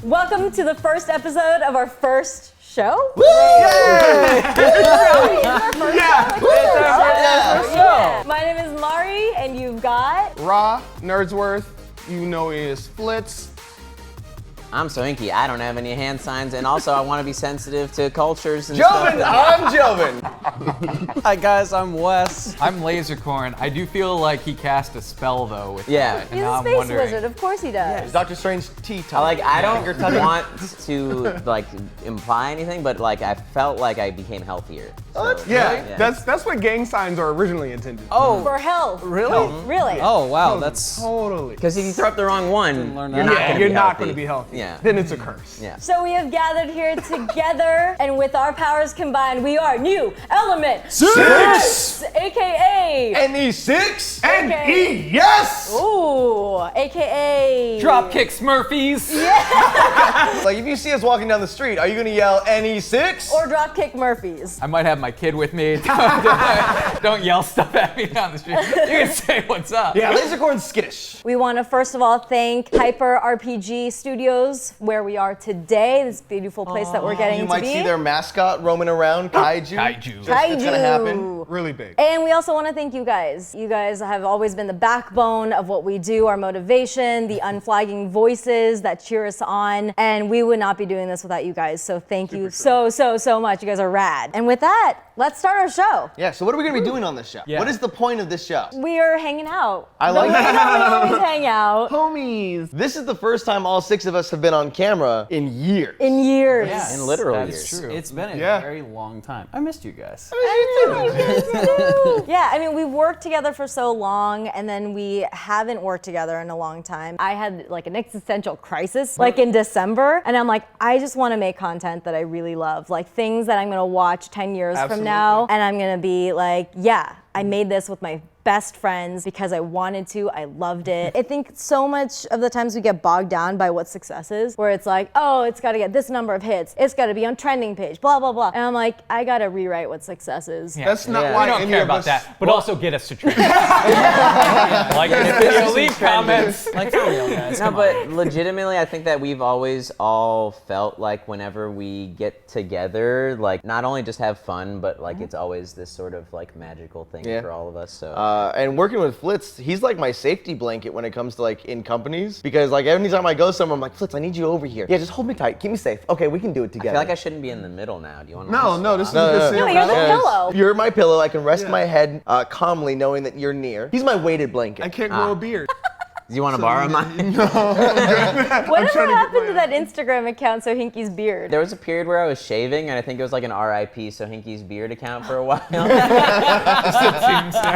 Welcome to the first episode of our first show. Woo! Yay! My name is Mari, and you've got Ra, Nerdsworth, you know he is Flitz. I'm so inky, I don't have any hand signs, and also I want to be sensitive to cultures and Joven, stuff. I'm Joven. Hi guys, I'm Wes. I'm Lasercorn. I do feel like he cast a spell though with Yeah. that. And he's now a I'm space wondering. wizard. Of course he does. Doctor Strange tea time. I don't want to like imply anything, but like I felt like I became healthier. So, Yeah, that's what gang signs are originally intended. Oh, For health. really? Really? Oh wow, that's Totally. Because if you throw up the wrong one, learn you're that. not Yeah, gonna you're be not healthy. going to be healthy. Yeah. Then it's a curse. Yeah. So we have gathered here together, and with our powers combined, we are New Element 6! aka NE6? Okay. NE, yes! Ooh, aka Dropkick Smurfies! Like if you see us walking down the street, are you going to yell NE6? or Dropkick Murphys. I might have my kid with me. Don't yell stuff at me down the street. You can say what's up. Yeah, Lasercorn's skittish. We want to first of all thank Hyper RPG Studios, where we are today. This beautiful place that we're getting You to might be. see their mascot roaming around, Kaiju. Kaiju. It's gonna happen. Kaiju. Really big. And we also want to thank you guys. You guys have always been the backbone of what we do, our motivation, the unflagging voices that cheer us on. And we would not be doing this without you guys. So thank you so much. You guys are rad. And with that, let's start our show. Yeah, so what are we going to be doing on this show? Yeah. What is the point of this show? We are hanging out. I like the way that. that we always hang out Homies. This is the first time all 6 of us have been on camera in years. in years. In literal That's years. true. it's been a Yeah. very long time. I missed you guys. Yeah, I mean, we've worked together for so long, and then we haven't worked together in a long time. I had like an existential crisis, like in December, and I'm like, I just want to make content that I really love, like things that I'm gonna watch 10 years from now, and I'm gonna be like, yeah, I made this with my best friends because I wanted to, I loved it. I think so much of the times we get bogged down by what success is, where it's like, oh, it's gotta get this number of hits, it's gotta be on trending page, blah, blah, blah. And I'm like, I gotta rewrite what success is. Yeah. That's not Yeah. why I don't any care of about us... that, but also get us to trend. Like in the video, leave comments. Like for real, guys. No, come but on. legitimately, I think that we've always all felt like whenever we get together, like not only just have fun, but like it's always this sort of like magical thing Yeah. for all of us. So And working with Flitz, he's like my safety blanket when it comes to like in companies. Because like every time I go somewhere, I'm like, Flitz, I need you over here. Yeah, just hold me tight, keep me safe. Okay, we can do it I together. feel like I shouldn't be in the middle now. Do you want to? No, this is No, you're the pillow. You're my pillow. I can rest my head calmly knowing that you're near. He's my weighted blanket. I can't grow a beard. Do you want to borrow mine? Whatever happened to that Instagram account, So Hinky's Beard? There was a period where I was shaving, and I think it was like an RIP, so Hinky's beard account for a while.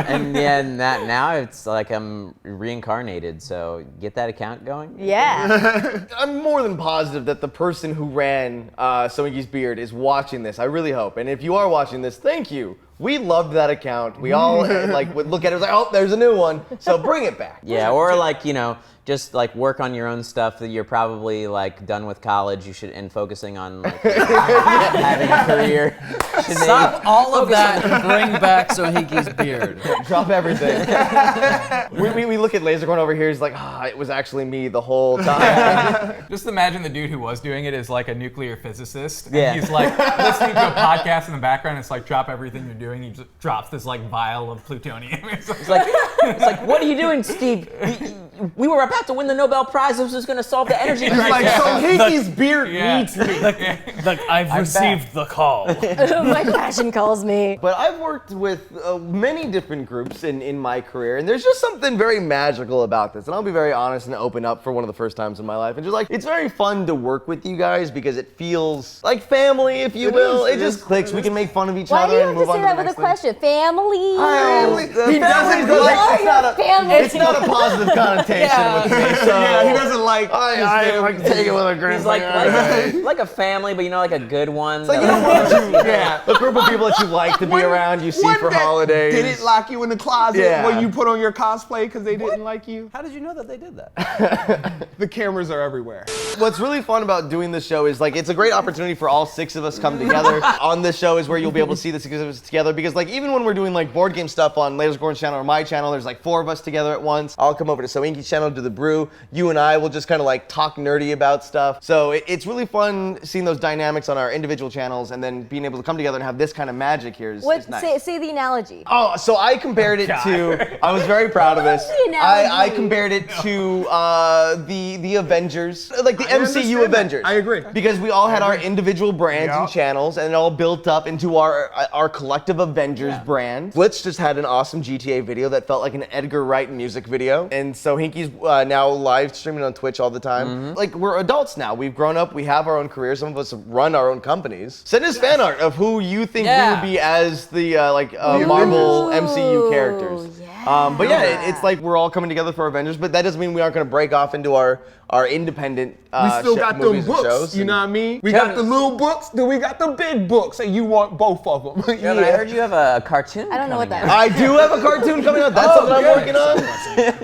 And yeah, now it's like I'm reincarnated. So get that account going. Yeah. I'm more than positive that the person who ran Soinki's Beard is watching this. I really hope. And if you are watching this, thank you. We loved that account. We all like would look at it and was like, oh, there's a new one. So bring it back. Yeah, or like just like work on your own stuff that you're probably like done with college. You should and focusing on like, having a career. Should Stop all of that and bring back Sohinki's beard. Drop everything. we look at Lasercorn over here. He's like, it was actually me the whole time. Just imagine the dude who was doing it is like a nuclear physicist. And Yeah. he's like listening to a podcast in the background. It's like, drop everything you're doing. He just drops this like vial of plutonium. It's like, what are you doing, Steve? We were about to win the Nobel Prize. This was going to solve the energy crisis. Like, Soinki's Beard Yeah. needs me. Look, I've received the call. My passion calls me. But I've worked with many different groups in my career, and there's just something very magical about this. And I'll be very honest and open up for one of the first times in my life. And just like, it's very fun to work with you guys because it feels like family, if you will. It just clicks. We can make fun of each Why do other you and have to move on say to the that with a next thing. question? Family? He doesn't We like, are it's not your a, family. it's not a positive connotation with me. So Yeah, he doesn't like. I like to take it with a grain He's of like, salt. like a family, but like a good one. Like, you don't want to, a group of people that you like to be around, you see One for that holidays. didn't lock you in the closet Yeah. when you put on your cosplay because they didn't like you. How did you know that they did that? The cameras are everywhere. What's really fun about doing this show is like it's a great opportunity for all 6 of us come together. On this show is where you'll be able to see the 6 of us together because like even when we're doing like board game stuff on Lasercorn's channel or my channel, there's like 4 of us together at once. I'll come over to Soinki's Hinky's channel, do the brew. You and I will just kind of like talk nerdy about stuff. So it's really fun seeing those dynamics on our individual channels, and then being able to come together and have this kind of magic here is nice. Say the analogy. Oh, so I compared it to, I was very proud of this. the analogy? I compared it to the Avengers, like the MCU understand that. Avengers. I agree. Because we all had our individual brands and Yup. channels, and it all built up into our collective Avengers brand. Blitz just had an awesome GTA video that felt like an Edgar Wright music video. And so Hinky's now live streaming on Twitch all the time. Like, we're adults now. We've grown up. We have our own careers. Some of us run our own companies. Send us fan art of who you think we would be as the Marvel MCU characters. But yeah, it's like we're all coming together for Avengers, but that doesn't mean we aren't going to break off into our independent We still got them movies and books, shows. you know what I mean? We got the little books, then we got the big books, and you want both of them. Kevin, I heard you have a cartoon. I don't know what that coming is. I do have a cartoon coming out. That's something I'm working on.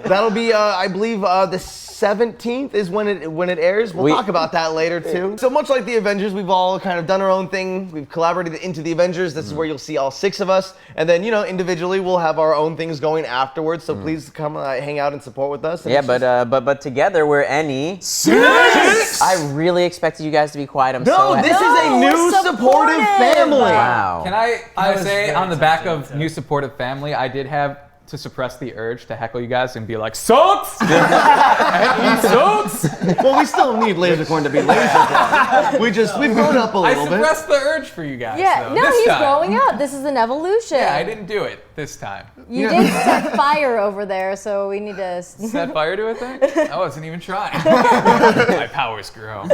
That'll be, I believe, the 17th is when it airs. We'll talk about that later too. So much like the Avengers, we've all kind of done our own thing. We've collaborated into the Avengers. This is where you'll see all 6 of us, and then individually we'll have our own things going afterwards. So please come hang out and support with us. And Yeah, but together we're NE6. I really expected you guys to be quiet. I'm so No, happy. this is a new supportive family. Wow. Can I say very on the back of New Supportive Family, I did have to suppress the urge to heckle you guys and be like, sucks! Sucks! Well, we still need Lasercorn to be Lasercorn. We've grown up a I little bit. suppressed the urge for you guys. Yeah, though, no, this he's time. growing up. This is an evolution. Yeah, I didn't do it this time. You did set fire over there, so we need to. Set fire to a thing? I wasn't even trying. My powers grow.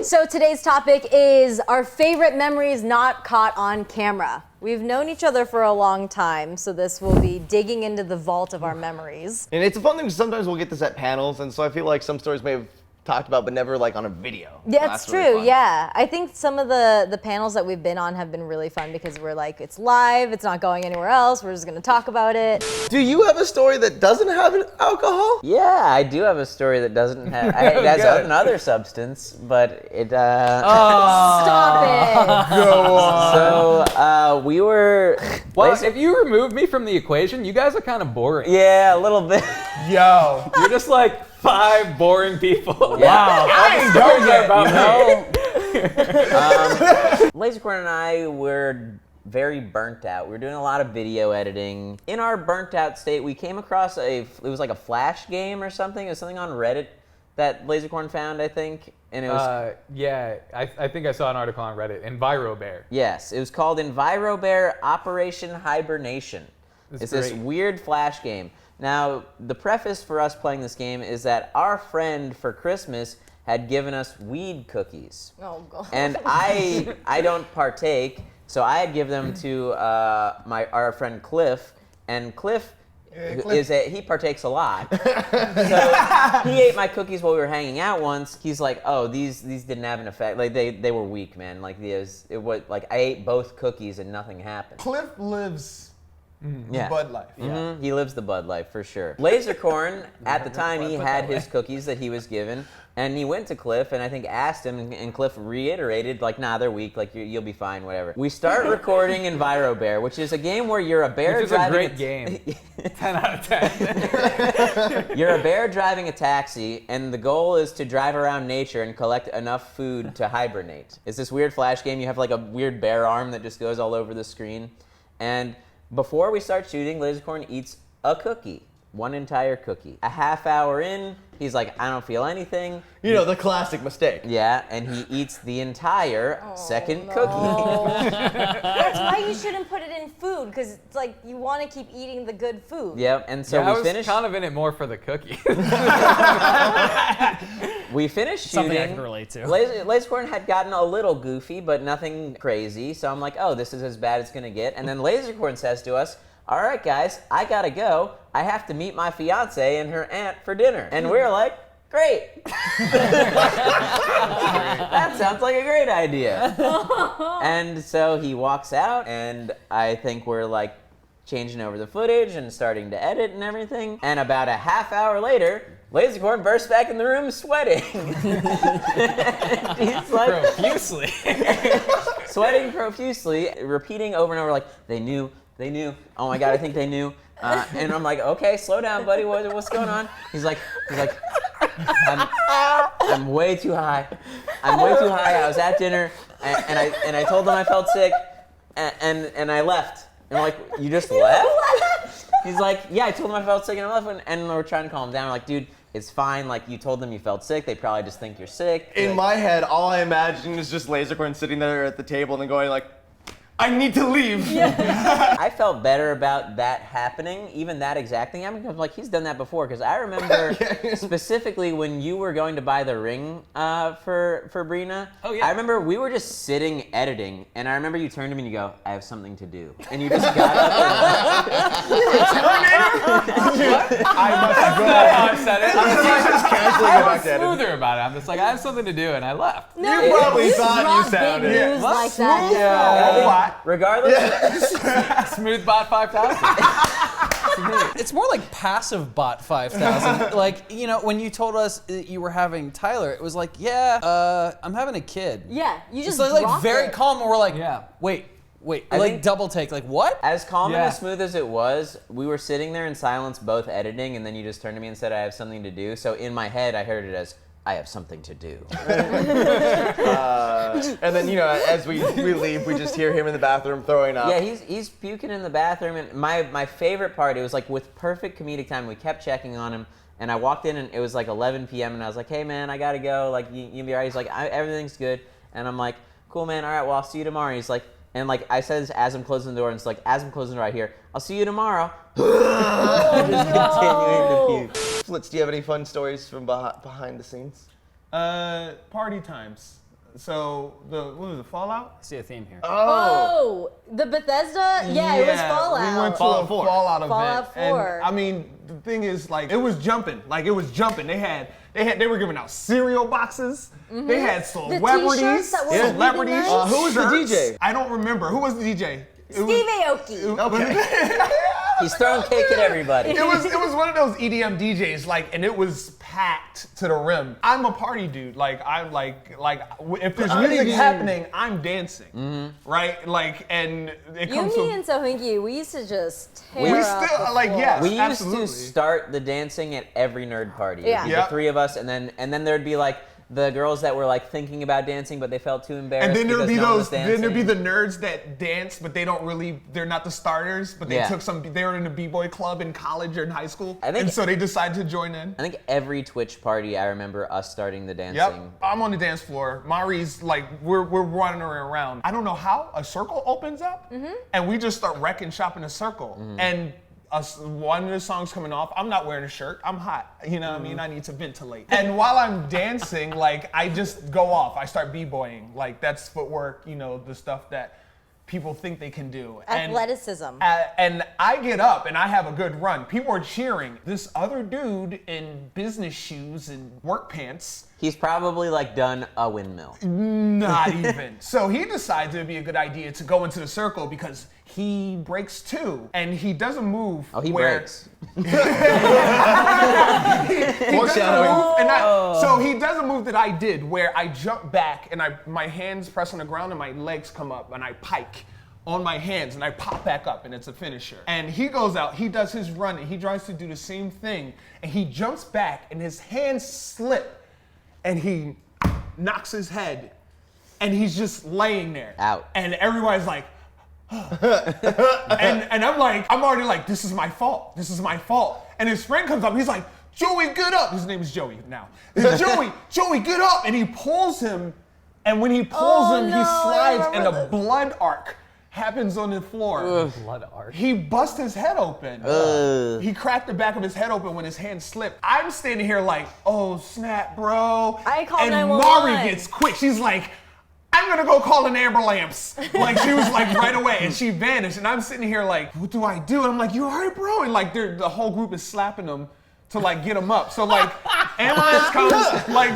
So today's topic is our favorite memories not caught on camera. We've known each other for a long time, so this will be digging into the vault of our memories. And it's a fun thing because sometimes we'll get this at panels, and so I feel like some stories may have talked about, but never like on a video. Yeah, That's it's really true. fun. Yeah, I think some of the panels that we've been on have been really fun because we're like, it's live, it's not going anywhere else. We're just gonna talk about it. Do you have a story that doesn't have alcohol? Yeah, I do have a story that doesn't have. It has Good. another substance, but it. Stop it! Go on. So we were. Well, if you remove me from the equation, you guys are kind of boring. Yeah, a little bit. Yo. You're just like 5 boring people. Wow. I ain't done yet, Lasercorn and I were very burnt out. We were doing a lot of video editing. In our burnt out state, we came across it was like a Flash game or something. It was something on Reddit that Lasercorn found, I think. And it was, I think I saw an article on Reddit, EnviroBear. yes, it was called EnviroBear Operation Hibernation. It's this great. weird Flash game. Now, the preface for us playing this game is that our friend for Christmas had given us weed cookies. Oh god. And I don't partake, so I had given them to our friend Cliff, and Cliff he partakes a lot. So he ate my cookies while we were hanging out once. He's like, "Oh, these didn't have an effect. Like they were weak, man. Like it was like I ate both cookies and nothing happened." Cliff lives Yeah. Bud Life. Mhm, he lives the Bud Life for sure. Lasercorn, at the time, he had his cookies that he was given, and he went to Cliff and I think asked him, and Cliff reiterated, like, nah, they're weak, like, you'll be fine, whatever. We start recording EnviroBear, which is a game where you're a bear Which is a driving great game. 10 out of 10. You're a bear driving a taxi, and the goal is to drive around nature and collect enough food to hibernate. It's this weird Flash game. You have like a weird bear arm that just goes all over the screen. And before we start shooting, Lasercorn eats a cookie. One entire cookie. A half hour in, he's like, I don't feel anything. You know, the classic mistake. Yeah, and he eats the entire second cookie. That's why you shouldn't put it in food, because it's like you want to keep eating the good food. Yep, and so I we was finished. kind of in it more for the cookie. We finished shooting. Something I can relate to. Lasercorn had gotten a little goofy, but nothing crazy. So I'm like, oh, this is as bad as it's gonna get. And then Lasercorn says to us, all right, guys, I gotta go. I have to meet my fiance and her aunt for dinner. And we're like, great. That sounds like a great idea. And so he walks out, and I think we're like changing over the footage and starting to edit and everything. And about a half hour later, Lasercorn bursts back in the room sweating. He's like, Profusely. sweating profusely, repeating over and over like, they knew, oh my god, I think they knew, And I'm like, okay, slow down, buddy. What's going on? He's like, I'm way too high. I'm way too high. I was at dinner, and I told him I felt sick, and I left. And I'm like, you just left? He's like, yeah, I told him I felt sick, and I left. And we're trying to calm him down. I'm like, dude, it's fine. Like, you told them you felt sick. They probably just think you're sick. In my head, all I imagine is just Lasercorn sitting there at the table and then going like, I need to leave. I felt better about that happening, even that exact thing. I'm like, he's done that before, because I remember specifically when you were going to buy the ring for Brina. Oh, yeah. I remember we were just sitting editing, and I remember you turned to me and you go, I have something to do. And you just got up I must have I said it. casually go back I'm to editing. smoother about it. I'm just like, I have something to do, and I left. No, You probably you thought you drop sounded- big news Yeah. like that. Yeah. regardless. Smooth bot 5,000. It's more like passive bot 5,000. Like, you know, when you told us that you were having Tyler, it was like, yeah, I'm having a kid. Yeah, you just It's like dropped very it. calm, and we're like, Yeah. wait, I like think- double take, like what? As calm and Yeah. as smooth as it was, we were sitting there in silence, both editing, and then you just turned to me and said, I have something to do. So in my head, I heard it as, I have something to do. And then, you know, as we leave, we just hear him in the bathroom throwing up. Yeah, he's puking in the bathroom, and my favorite part, it was like with perfect comedic time, we kept checking on him, and I walked in and it was like 11 p.m. and I was like, hey man, I gotta go, like you be alright? He's like, everything's good, and I'm like, cool man, alright, well I'll see you tomorrow. He's like, and like I said this as I'm closing the door, and it's like, as I'm closing the door, I hear, I'll see you tomorrow. Just continuing to puke. Flitz, do you have any fun stories from behind the scenes? Party times. So what was it, Fallout? I see a theme here. Oh, the Bethesda? Yeah, it was Fallout. We went to Fallout a 4. Fallout event. Fallout 4. And I mean, the thing is, like, it was jumping. Like, it was jumping. They were giving out cereal boxes. They had celebrities. t-shirts that were Yeah. Celebrities. really nice. Who was the shirts. DJ? I don't remember. Who was the DJ? Steve Aoki. Okay. He's throwing cake at everybody. It was one of those EDM DJs, like, and it was packed to the rim. I'm a party dude. Like, I'm like if there's music happening, I'm dancing, right? Like, and it comes Yumi to and Sohinki, we used to just tear we up still the like floor. yes, We used absolutely. to start the dancing at every nerd party. Yeah. It'd be Yep. the three of us, and then there'd be like the girls that were like thinking about dancing, but they felt too embarrassed. And then there'd because be no one was then there'd be dancing. the nerds that dance, but they're not the starters, but they Yeah. they were in a b-boy club in college or in high school, I think- and so they decided to join in. I think every Twitch party, I remember us starting the dancing. Yep, I'm on the dance floor. Mari's like, we're running around. I don't know how a circle opens up, and we just start wrecking shop in a circle. And one of the songs coming off, I'm not wearing a shirt. I'm hot. You know what I mean? I need to ventilate. And while I'm dancing, like, I just go off. I start b-boying. Like, that's footwork. You know, the stuff that people think they can do. Athleticism. And I get up and I have a good run. People are cheering. This other dude in business shoes and work pants, He's probably like done a windmill. not even. So he decides it would be a good idea to go into the circle because he breaks too. And he doesn't move. Oh, he where- breaks. Foreshadowing. So he doesn't move that I did, where I jump back and my hands press on the ground and my legs come up and I pike on my hands and I pop back up and it's a finisher. And he goes out, he does his run and he tries to do the same thing and he jumps back and his hands slip and he knocks his head and he's just laying there. Out. And everybody's like, and I'm like, I'm already like, this is my fault. This is my fault. And his friend comes up, he's like, Joey, get up. His name is Joey now. Joey, get up. And he pulls him, and when he pulls him, no, he I slides, and remember a this. blood arc happens on the floor. Blood art. He bust his head open. He cracked the back of his head open when his hand slipped. I'm standing here like, oh snap, bro. I called and 911. Mari gets quick. She's like, I'm gonna go call an ambulance. Like, she was like right away, and she vanished. And I'm sitting here like, what do I do? And I'm like, you all right, bro? And like, the whole group is slapping him to like get him up. So like, ambulance comes, like,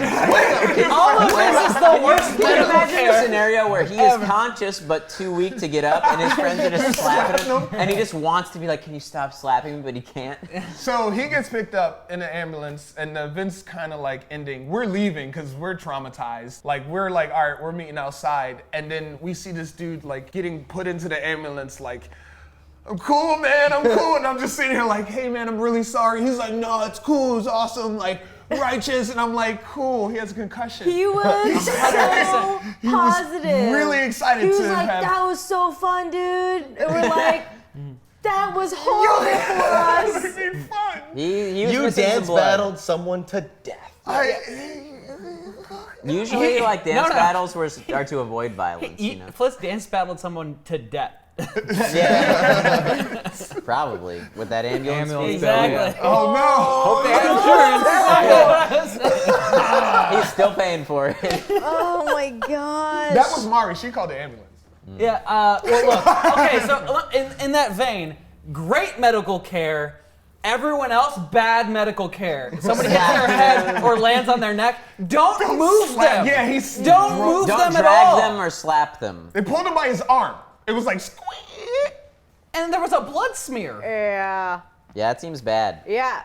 All of this is the worst. Imagine a scenario where he is conscious but too weak to get up, and his friends are just slapping him, and he just wants to be like, "Can you stop slapping me?" But he can't. So he gets picked up in an ambulance, and the event's kind of like ending. We're leaving because we're traumatized. Like, we're like, all right, we're meeting outside, and then we see this dude like getting put into the ambulance, like, I'm cool, man, I'm cool. And I'm just sitting here like, hey, man, I'm really sorry. He's like, no, it's cool, it's awesome, like, righteous. And I'm like, cool, he has a concussion. He was so positive. Really excited He was to like, have. that was so fun, dude. And we're like, that was horrible for us. It'd be fun. He was You missing some dance blood. battled someone to death. Usually, like dance battles are to avoid violence. You know, Flitz dance battled someone to death. yeah, probably with that ambulance. fee. Exactly. Oh no. He's still paying for it. Oh my gosh. That was Mari. She called the ambulance. Yeah. Well, look. Okay. So in that vein, great medical care. Everyone else, bad medical care. Somebody hits their head or lands on their neck. Don't move slap- them. Yeah, he's Don't move Don't them at drag all. them or slap them. They pulled him by his arm. It was like squeak. And there was a blood smear. Yeah. Yeah, that seems bad. Yeah.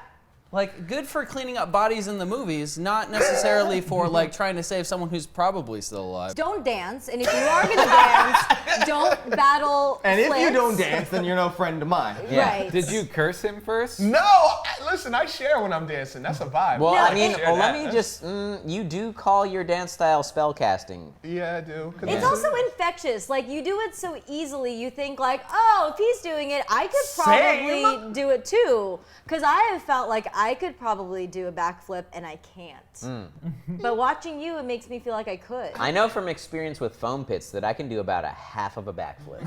Like, good for cleaning up bodies in the movies, not necessarily for like trying to save someone who's probably still alive. Don't dance, and if you are gonna dance, don't battle. And if you Flint's. don't dance, then you're no friend of mine. Yeah. Right. Did you curse him first? No, listen, I share when I'm dancing. That's a vibe. Well, No, I mean, share let that. me just. You do call your dance style spell casting. Yeah, I do. 'Cause It's also infectious. Like, you do it so easily, you think like, oh, if he's doing it, I could probably Same. do it too. Because I have felt like I could probably do a backflip and I can't. But watching you, it makes me feel like I could. I know from experience with foam pits that I can do about a half of a backflip.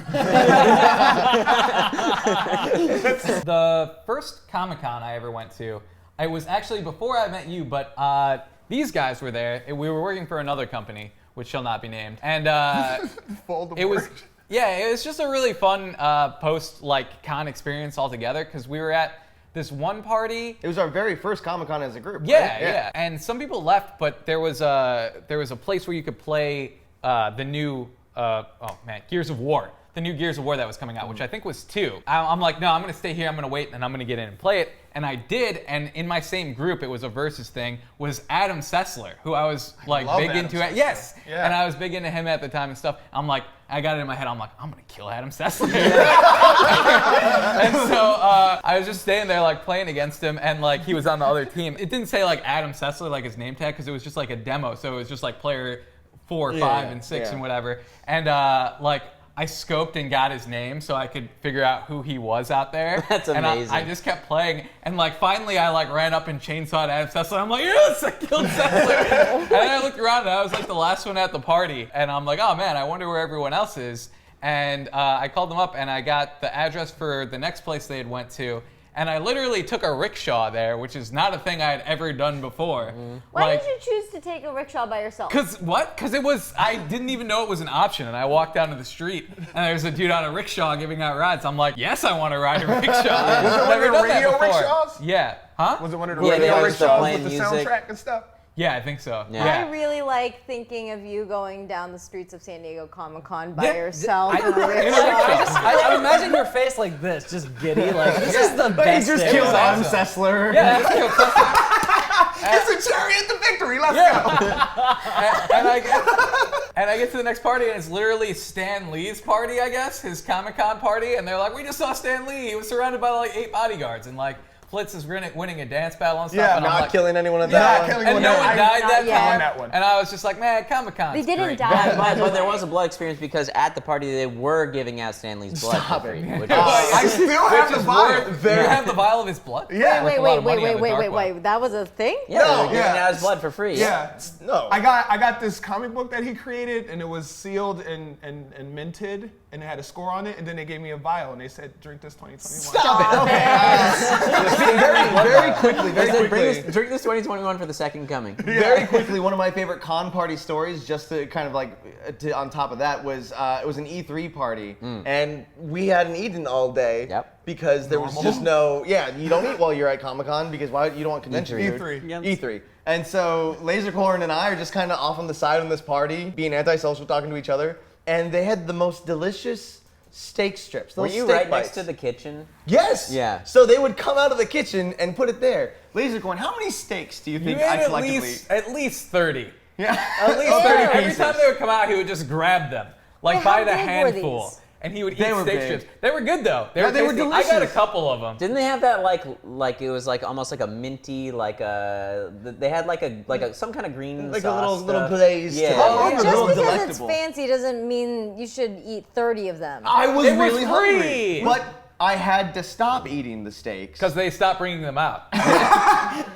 The first Comic-Con I ever went to, it was actually before I met you, but these guys were there. We were working for another company, which shall not be named. And Fold the it was, word. yeah, it was just a really fun post like con experience altogether because we were at this one party. It was our very first Comic-Con as a group. Yeah, right? yeah. And some people left, but there was a place where you could play the new Gears of War. The new Gears of War that was coming out, which I think was 2. I'm like, no, I'm gonna stay here. I'm gonna wait, and I'm gonna get in and play it. And I did. And in my same group, it was a versus thing. Was Adam Sessler, who I was like love big Adam into. Sessler. Yes. Yeah. And I was big into him at the time and stuff. I'm like, I got it in my head. I'm like, I'm gonna kill Adam Sessler. And so I was just staying there like playing against him, and like he was on the other team. It didn't say like Adam Sessler like his name tag because it was just like a demo. So it was just like player 4, 5, and 6 and whatever. And like I scoped and got his name so I could figure out who he was out there. That's and amazing. I just kept playing, and like finally I like ran up and chainsawed Adam Sessler. I'm like, yes, I killed Sessler. And then I looked around and I was like the last one at the party, and I'm like, oh man, I wonder where everyone else is. And I called them up and I got the address for the next place they had went to. And I literally took a rickshaw there, which is not a thing I had ever done before. Why did you choose to take a rickshaw by yourself? Because it was, I didn't even know it was an option. And I walked down to the street and there's a dude on a rickshaw giving out rides. I'm like, yes, I want to ride a rickshaw. Was it one of the radio rickshaws? Yeah. Huh? Was it one of the Yeah, they radio were still rickshaws playing with the music. soundtrack and stuff? Yeah, I think so. Yeah. I really like thinking of you going down the streets of San Diego Comic-Con by Yeah, yourself I- in a rickshaw. I imagine your face like this, just giddy, like this is the best He just day. killed Adam awesome. Sessler. Yeah, that's cool. It's a chariot to victory. Let's go. and I get to the next party, and it's literally Stan Lee's party, I guess, his Comic-Con party, and they're like, we just saw Stan Lee. He was surrounded by like 8 bodyguards, and like Flitz is winning a dance battle and stuff. Yeah, and I'm Not like, killing anyone at Yeah, that one. killing and no one. one died Not that yet. time. On that one. And I was just like, man, Comic-Con. They didn't great. die. But there was a blood experience because at the party they were giving out Stanley's blood for free. Which I is, still have the vibe. You have the vial of his blood? Yeah. Wait, a lot of money on the dark web. wait. That was a thing? yeah, they were giving yeah. out his blood for free. Yeah. No. I got this comic book that he created, and it was sealed and minted, and it had a score on it, and then they gave me a vial, and they said, drink this 2021. Stop it. Okay. Very quickly, very quickly. Drink this 2021 for the second coming. Very quickly, one of my favorite con party stories, just to kind of like, on top of that, was it was an E3 party, and we hadn't eaten all day. Yep. Because there was just no, you don't eat while you're at Comic-Con because you don't want convention food. E3. E3. And so Lasercorn and I are just kind of off on the side on this party, being antisocial, talking to each other, and they had the most delicious steak strips. Were those you steak right bites. next to the kitchen? Yes. Yeah. So they would come out of the kitchen and put it there. Lasercorn, how many steaks do you You think ate I at collectively? least 30. Yeah. At least 30. Every pieces. time they would come out, he would just grab them, like Wait, by how the big were handful. these? and he would eat They were steak big. strips. They were good though. Yeah, they were tasty. I got a delicious. couple of them. Didn't they have that like it was like almost like a minty they had like a some kind of green Like sauce a little stuff. glazed. Yeah. Oh, Just real because it's delectable. fancy doesn't mean you should eat 30 of them. I was It was really free. hungry, but I had to stop eating the steaks. Because they stopped bringing them out.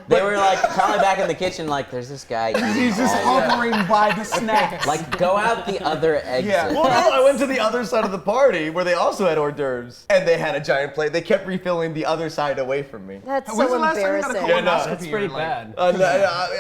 They were like probably back in the kitchen like there's this guy eating He's just all of hovering by the snacks. it. Like go out the other exit. Yeah. Well, no, I went to the other side of the party where they also had hors d'oeuvres, and they had a giant plate. They kept refilling the other side away from me. That's When's so the last time you had a embarrassing. Yeah, no, colonoscopy That's or, pretty like, bad.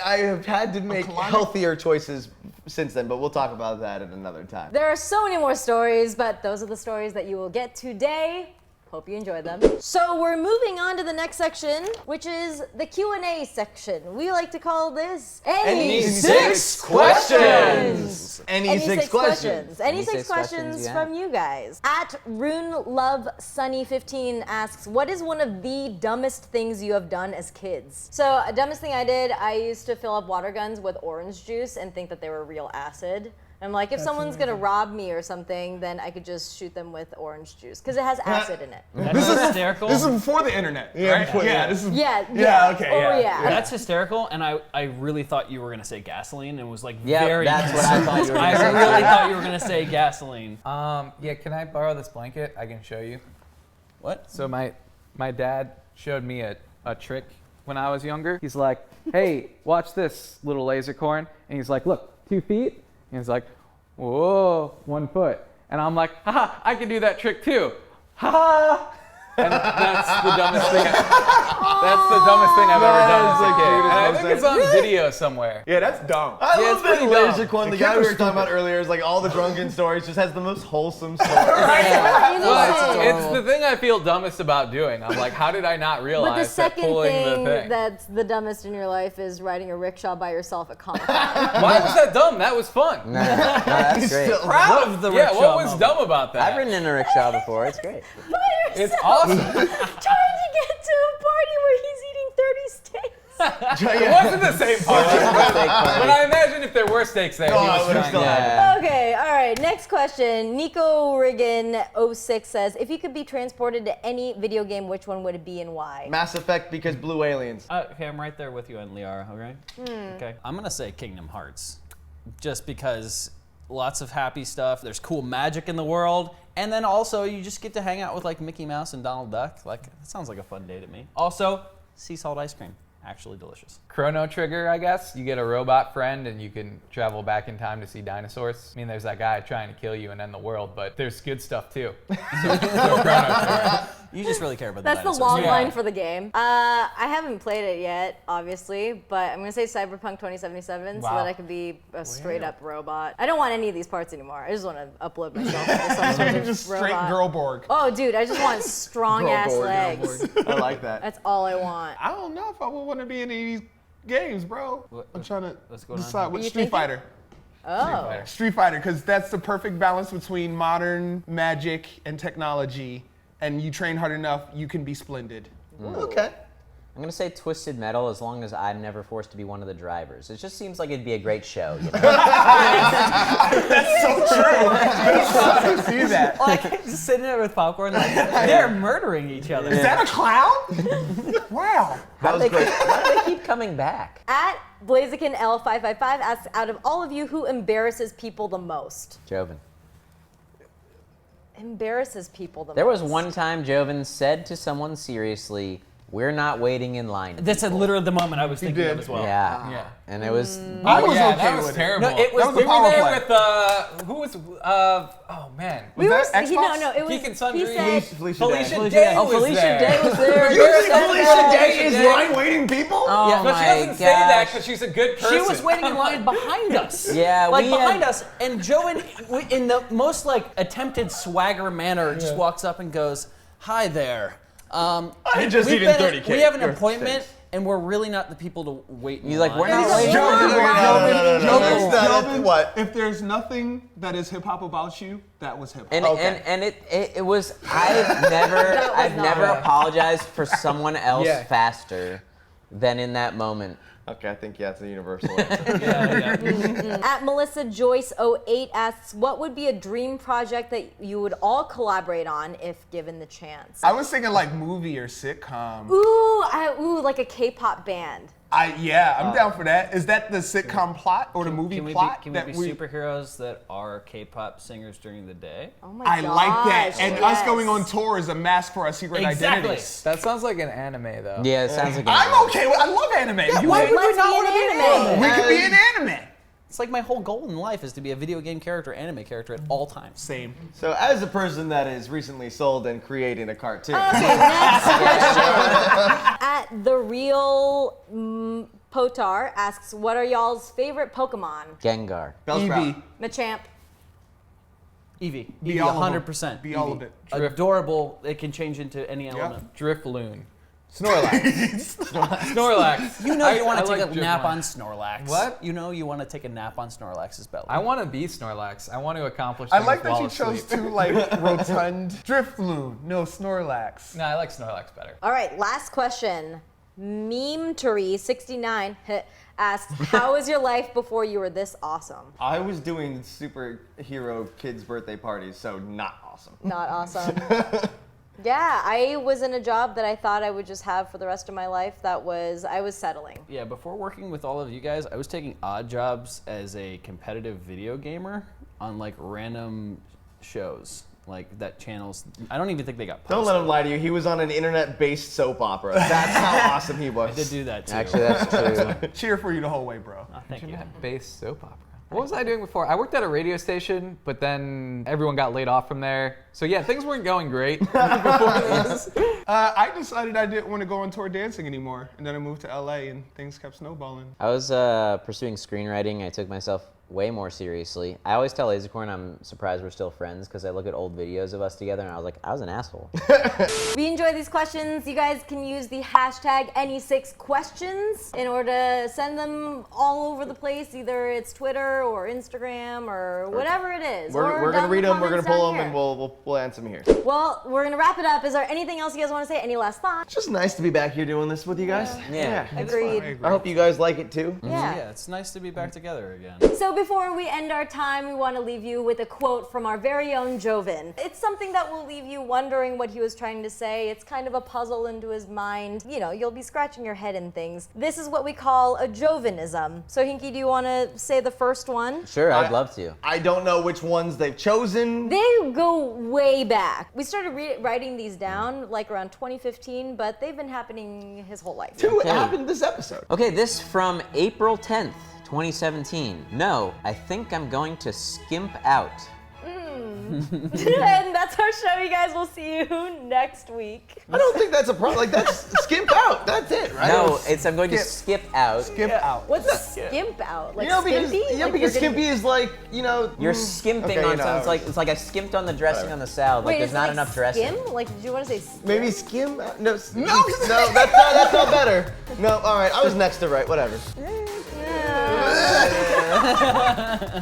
I have had to make colonic? healthier choices since then, but we'll talk about that at another time. There are so many more stories, but those are the stories that you will get today. Hope you enjoyed them. So we're moving on to the next section, which is the Q&A section. We like to call this NE6 questions. NE6 questions. Any NE6 six questions questions, yeah. from you guys. At RuneLoveSunny15 asks, what is one of the dumbest things you have done as kids? So, dumbest thing I did, I used to fill up water guns with orange juice and think that they were real acid. I'm like, if someone's gonna rob me or something, then I could just shoot them with orange juice because it has acid in it. That's hysterical. This is before the internet, right? before the Yeah, internet. this is. Yeah. Yeah, okay, Oh yeah. yeah. That's hysterical, and I really thought you were gonna say gasoline, and was like Yeah, very. that's what I thought you were I gonna say. really thought you were gonna say gasoline. Yeah, can I borrow this blanket? I can show you. What? So my dad showed me a trick when I was younger. He's like, hey, watch this little laser corn. And he's like, look, 2 feet. And he's like, whoa, 1 foot. And I'm like, haha, I can do that trick too. Haha. And that's the dumbest thing. That's the dumbest thing I've ever done as a kid. And I think it's on video somewhere. Yeah, that's dumb. I Yeah, love it's that pretty laser dumb. corn. The The guy we kid were was talking about earlier is like all the drunken stories, just has the most wholesome stories. Well, it's the thing I feel dumbest about doing. I'm like, how did I not But the realize that second pulling thing, the thing? that's the dumbest in your life is riding a rickshaw by yourself at Comic-Con. Why was that dumb? That was fun. No, that's great. Proud of the Yeah, rickshaw what was moment. dumb about that? I've ridden in a rickshaw before. It's great. It's awesome. Trying to get to a party where he's eating 30 steaks. It wasn't the same party. Steak party. But I imagine if there were steaks there, he I was would've trying still to. had Yeah. Okay, all right, next question. Nico Riggin 06 says, if you could be transported to any video game, which one would it be and why? Mass Effect because blue aliens. Okay, I'm right there with you on Liara, okay? Okay. I'm gonna say Kingdom Hearts. Just because lots of happy stuff, there's cool magic in the world, and then also you just get to hang out with like Mickey Mouse and Donald Duck. Like, that sounds like a fun day to me. Also, sea salt ice cream. Actually delicious. Chrono Trigger, I guess. You get a robot friend and you can travel back in time to see dinosaurs. I mean, there's that guy trying to kill you and end the world, but there's good stuff too. So Chrono Trigger. You just really care about That's the dinosaurs. long Yeah. line for the game. I haven't played it yet, obviously, but I'm gonna say Cyberpunk 2077 so Wow. that I can be a straight up robot. I don't want any of these parts anymore. I just want to upload myself to some sort of Just straight robot. girl Borg. Oh, dude, I just want strong ass Girl legs. I like that. That's all I want. I don't know if I would want to be in any of these games, bro. I'm trying to what's going on decide here? what You Street thinking? Fighter. Oh. Street Fighter, because that's the perfect balance between modern magic and technology. And you train hard enough, you can be splendid. Okay. I'm gonna say Twisted Metal as long as I'm never forced to be one of the drivers. It just seems like it'd be a great show, you know? That's so true. I see that. Like, just sitting there with popcorn, like, they're murdering each other. Is that a clown? Wow. How do they keep coming back? At Blaziken L555 asks, out of all of you, who embarrasses people the most? Joven. Embarrasses people the There was most. one time Joven said to someone seriously, "We're not waiting in line." That's literally the moment I was thinking did. of as well. Yeah. Yeah. And it was. I was yeah, okay that was with terrible. No, it was- That was a we were power there play. with who was oh man. We Was were, that he, Xbox? no, it was, Geek and Sundry. he said, Felicia Felicia Day. Day Oh, was Felicia there. Day was there. You think Felicia Felicia Day is Day. line waiting people? Oh Yeah. But she my doesn't say that gosh. because she's a good person. She was waiting in line behind us. Yeah, like we behind had- us, and Joe, in the most like attempted swagger manner, just walks up and goes, "Hi there. I just we've eaten been- 30 We have an or appointment, steaks. and we're really not the people to wait." In He's like, line." "We're not waiting." What? If there's nothing that is hip hop about you, that was hip hop. And Okay. and it was I've never apologized for someone else Yeah. faster than in that moment. Okay, I think it's a universal answer. At Melissa Joyce 08 asks, what would be a dream project that you would all collaborate on if given the chance? I was thinking like movie or sitcom. Ooh, like a K-pop band. I'm down for that. Is that the sitcom plot or the movie plot? Can we be superheroes that are K-pop singers during the day? Oh my I gosh. like that. And us yes. going on tour is a mask for our secret identities. That sounds like an anime, though. Yeah, it sounds like. I'm okay with. I love anime. Why would we Let's not be want to be an an anime. anime? We could be an anime. It's like my whole goal in life is to be a video game character, anime character at all times. Same. So as a person that is recently sold and creating a cartoon. Okay, next question. At The Real Potar asks, what are y'all's favorite Pokemon? Gengar. Bellsprout. Machamp. Eevee. Be Eevee, all of them. 100%. Be all of it. Adorable. It can change into any element. Drifloon. Snorlax. Snorlax. You know you want to I take like a nap Drifloon. on Snorlax. What? You know you want to take a nap on Snorlax's belly. I want to be Snorlax. I want to accomplish I things like that while you chose asleep. two like rotund Drifloon. No Snorlax. No, I like Snorlax better. All right, last question. Memetery69 asks, how was your life before you were this awesome? I was doing superhero kids' birthday parties, so not awesome. Not awesome. Yeah, I was in a job that I thought I would just have for the rest of my life. I was settling. Yeah, before working with all of you guys, I was taking odd jobs as a competitive video gamer on like random shows. Like that channels, I don't even think they got posted. Don't let him lie to you. He was on an internet-based soap opera. That's how awesome he was. I did do that too. Actually, that's true. Cheer for you the whole way, bro. Thank you. Internet-based soap opera. What was I doing before? I worked at a radio station, but then everyone got laid off from there. So yeah, things weren't going great before this. I decided I didn't want to go on tour dancing anymore, and then I moved to LA, and things kept snowballing. I was pursuing screenwriting. I took myself way more seriously. I always tell Azacorn I'm surprised we're still friends because I look at old videos of us together and I was like, I was an asshole. We enjoy these questions. You guys can use the hashtag NE6 questions in order to send them all over the place. Either it's Twitter or Instagram or whatever it is. We're gonna read them, we're gonna pull them, and we'll answer them here. Well, we're gonna wrap it up. Is there anything else you guys want to say? Any last thoughts? It's just nice to be back here doing this with you guys. Yeah. Agreed. I hope you guys like it too. Yeah. It's nice to be back together again. So before we end our time, we want to leave you with a quote from our very own Joven. It's something that will leave you wondering what he was trying to say. It's kind of a puzzle into his mind. You know, you'll be scratching your head in things. This is what we call a Jovenism. So Hinky, do you want to say the first one? Sure, I'd love to. I don't know which ones they've chosen. They go way back. We started writing these down like around 2015, but they've been happening his whole life. Two happened this episode. Okay, this from April 10th, 2017. No, I think I'm going to skimp out. And that's our show, you guys. We'll see you next week. I don't think that's a problem. Like, that's skimp out. That's it, right? No, it's I'm going to skip out. Skip out. What's skimp out? Like You know, because, skimpy? yeah, Like because you're getting- skimpy is like, you know. You're skimping Okay, on you know, something. It's like I skimped on the dressing on the salad. Like Wait, there's is not it enough like dressing. skim? Like, did you want to say skim? Maybe skim? No, no, that's not better. No, all right, I was next to right, whatever. Yeah.